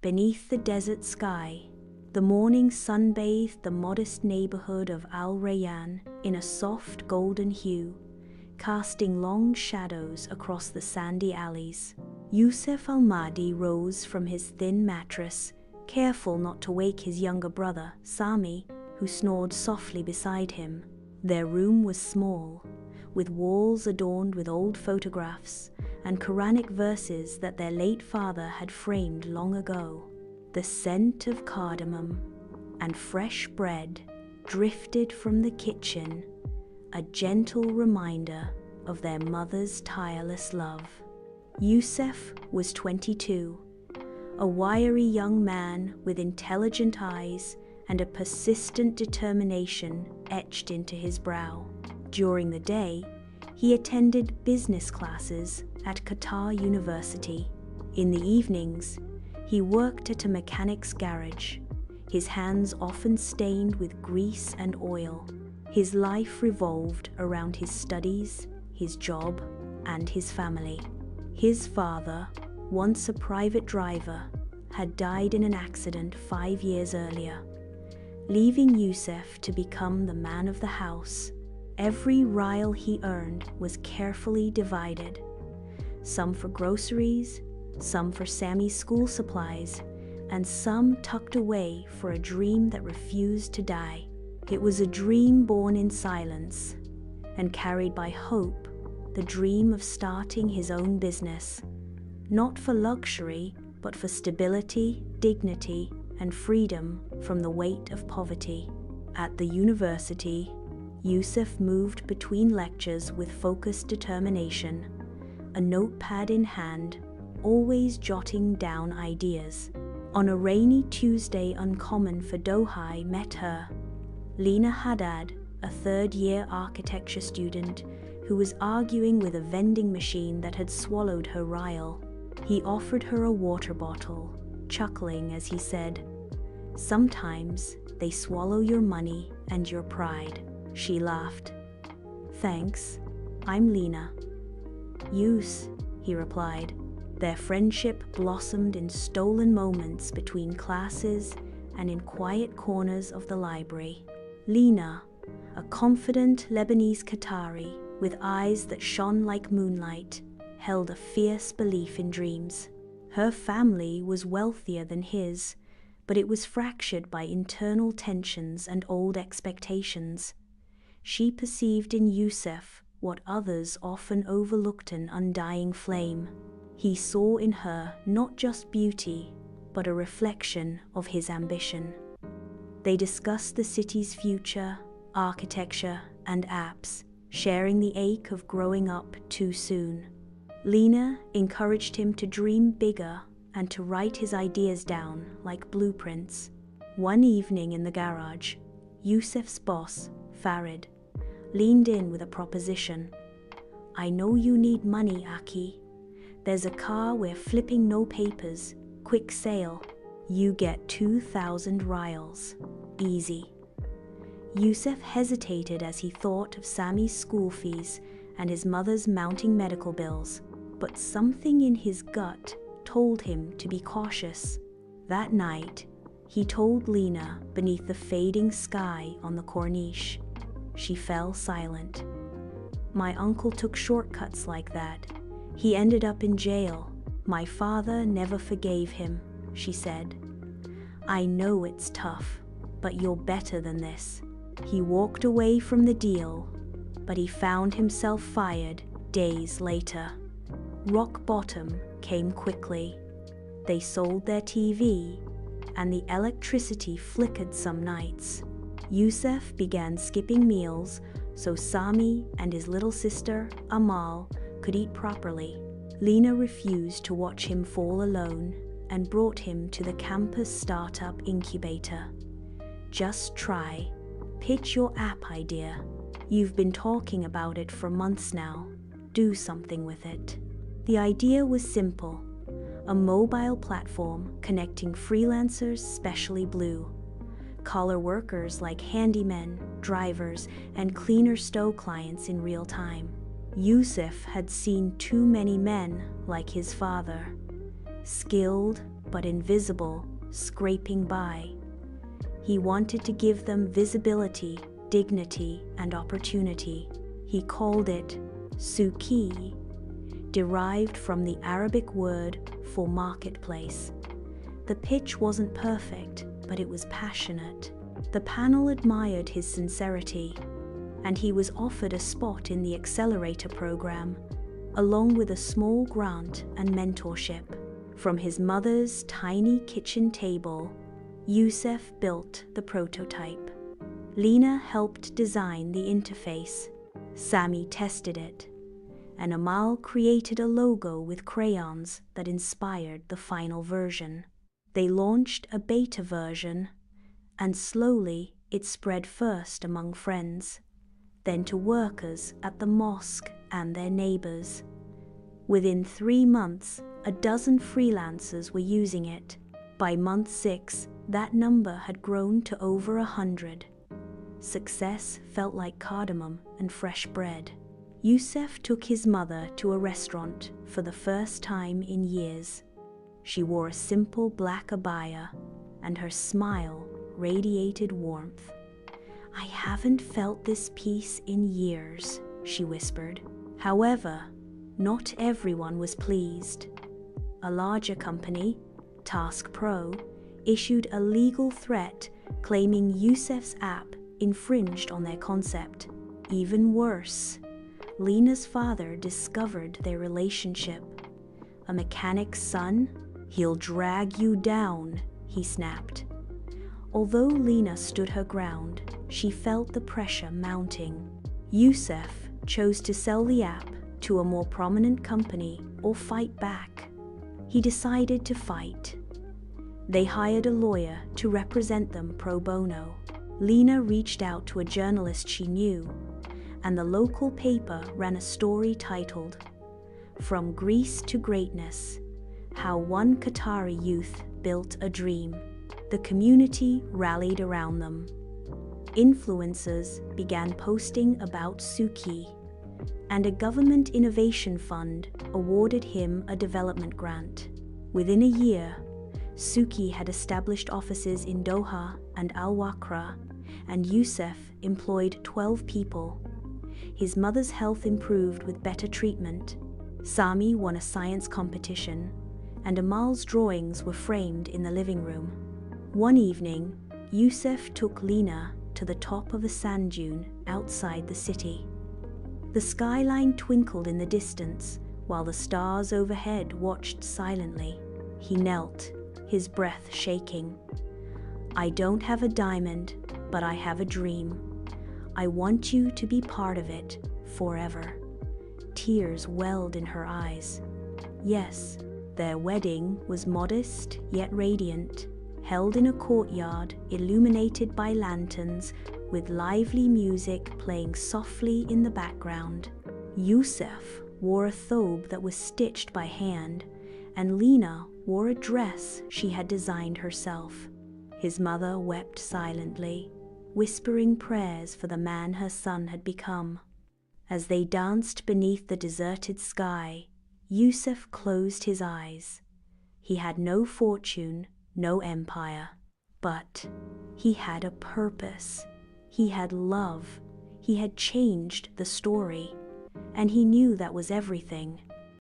Beneath the desert sky, the morning sun bathed the modest neighborhood of Al Rayyan in a soft golden hue, casting long shadows across the sandy alleys. Yusuf al-Mahdi rose from his thin mattress, careful not to wake his younger brother, Sami, who snored softly beside him. Their room was small, with walls adorned with old photographs and Quranic verses that their late father had framed long ago. The scent of cardamom and fresh bread drifted from the kitchen, a gentle reminder of their mother's tireless love. Yusuf was 22, a wiry young man with intelligent eyes and a persistent determination etched into his brow. During the day, he attended business classes at Qatar University. In the evenings, he worked at a mechanic's garage, his hands often stained with grease and oil. His life revolved around his studies, his job, and his family. His father, once a private driver, had died in an accident 5 years earlier, leaving Yusuf to become the man of the house. Every rial he earned was carefully divided, some for groceries, some for Sami's school supplies, and some tucked away for a dream that refused to die. It was a dream born in silence and carried by hope, the dream of starting his own business, not for luxury, but for stability, dignity, and freedom from the weight of poverty. At the university, Yusuf moved between lectures with focused determination, a notepad in hand, always jotting down ideas. On a rainy Tuesday uncommon for Doha met her, Lena Haddad, a third-year architecture student who was arguing with a vending machine that had swallowed her rial. He offered her a water bottle, chuckling as he said, "Sometimes they swallow your money and your pride." She laughed. "Thanks, I'm Lena." "Yus," he replied. Their friendship blossomed in stolen moments between classes and in quiet corners of the library. Lena, a confident Lebanese Qatari with eyes that shone like moonlight, held a fierce belief in dreams. Her family was wealthier than his, but it was fractured by internal tensions and old expectations. She perceived in Yusuf what others often overlooked: an undying flame. He saw in her not just beauty, but a reflection of his ambition. They discussed the city's future, architecture, and apps, sharing the ache of growing up too soon. Lena encouraged him to dream bigger and to write his ideas down like blueprints. One evening in the garage, Yusuf's boss, Farid, leaned in with a proposition. "I know you need money, Aki. There's a car we're flipping, no papers, quick sale. You get 2,000 rials. Easy." Yusuf hesitated as he thought of Sami's school fees and his mother's mounting medical bills, but something in his gut told him to be cautious. That night, he told Lena beneath the fading sky on the corniche. She fell silent. "My uncle took shortcuts like that. He ended up in jail. My father never forgave him," she said. "I know it's tough, but you're better than this." He walked away from the deal, but he found himself fired days later. Rock bottom came quickly. They sold their TV, and the electricity flickered some nights. Yusuf began skipping meals so Sami and his little sister, Amal, could eat properly. Lena refused to watch him fall alone and brought him to the campus startup incubator. "Just try. Pitch your app idea. You've been talking about it for months now. Do something with it." The idea was simple: a mobile platform connecting freelancers, specially blue collar workers like handymen, drivers, and cleaner stow clients in real time. Yusuf had seen too many men like his father, skilled, but invisible, scraping by. He wanted to give them visibility, dignity, and opportunity. He called it Suki, derived from the Arabic word for marketplace. The pitch wasn't perfect, but it was passionate. The panel admired his sincerity, and he was offered a spot in the accelerator program, along with a small grant and mentorship. From his mother's tiny kitchen table, Youssef built the prototype. Lena helped design the interface. Sami tested it, and Amal created a logo with crayons that inspired the final version. They launched a beta version, and slowly it spread first among friends, then to workers at the mosque and their neighbors. Within 3 months, a dozen freelancers were using it. By month 6, that number had grown to over 100. Success felt like cardamom and fresh bread. Youssef took his mother to a restaurant for the first time in years. She wore a simple black abaya, and her smile radiated warmth. "I haven't felt this peace in years," she whispered. However, not everyone was pleased. A larger company, Task Pro, issued a legal threat claiming Youssef's app infringed on their concept. Even worse, Lena's father discovered their relationship. "A mechanic's son? He'll drag you down," he snapped. Although Lena stood her ground, she felt the pressure mounting. Youssef chose to sell the app to a more prominent company or fight back. He decided to fight. They hired a lawyer to represent them pro bono. Lena reached out to a journalist she knew, and the local paper ran a story titled, "From Greece to Greatness: How One Qatari Youth Built a Dream." The community rallied around them. Influencers began posting about Suki, and a government innovation fund awarded him a development grant. Within a year, Suki had established offices in Doha and Al Wakra, and Youssef employed 12 people. His mother's health improved with better treatment. Sami won a science competition, and Amal's drawings were framed in the living room. One evening, Youssef took Lena to the top of a sand dune outside the city. The skyline twinkled in the distance, while the stars overhead watched silently. He knelt, his breath shaking. "I don't have a diamond, but I have a dream. I want you to be part of it forever." Tears welled in her eyes. Yes, their wedding was modest yet radiant, held in a courtyard illuminated by lanterns, with lively music playing softly in the background. Youssef wore a thobe that was stitched by hand, and Lena wore a dress she had designed herself. His mother wept silently, whispering prayers for the man her son had become. As they danced beneath the deserted sky, Youssef closed his eyes. He had no fortune, no empire, but he had a purpose. He had love. He had changed the story, and he knew that was everything.